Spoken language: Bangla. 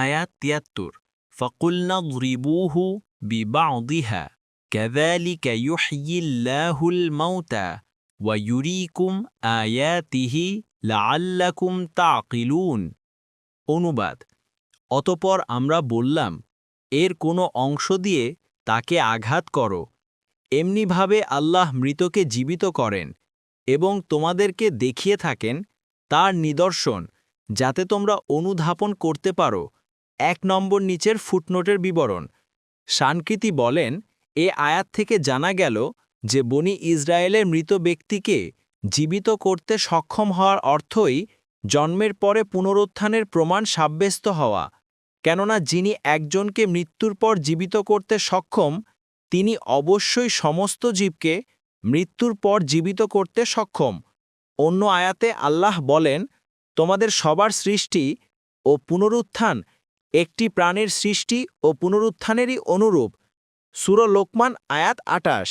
আয়াত ৭৩ ফাকুলনা যরিবুহু বিবাযিহা কাযালিকা ইউহয়িল্লাহুল মাউতা ওয়া ইউরীকুম আয়াতিহি লাআল্লাকুম তা'কিলুন। অনুবাদ: অতঃপর আমরা বললাম, এর কোনো অংশ দিয়ে তাকে আঘাত করো। এমনিভাবে আল্লাহ মৃতকে জীবিত করেন এবং তোমাদেরকে দেখিয়ে থাকেন তার নিদর্শন, যাতে তোমরা অনুধাবন করতে পারো। ১ নম্বর নিচের ফুটনোটের বিবরণ। সানকৃতি বলেন, এ আয়াত থেকে জানা গেল যে বনি ইসরায়েলের মৃত ব্যক্তিকে জীবিত করতে সক্ষম হওয়ার অর্থই জন্মের পরে পুনরুত্থানের প্রমাণ সাব্যস্ত হওয়া। কেননা যিনি একজনকে মৃত্যুর পর জীবিত করতে সক্ষম, তিনি অবশ্যই সমস্ত জীবকে মৃত্যুর পর জীবিত করতে সক্ষম। অন্য আয়াতে আল্লাহ বলেন, তোমাদের সবার সৃষ্টি ও পুনরুত্থান একটি প্রাণের সৃষ্টি ও পুনরুত্থানেরই অনুরূপ। সূরা লোকমান আয়াত ২৮।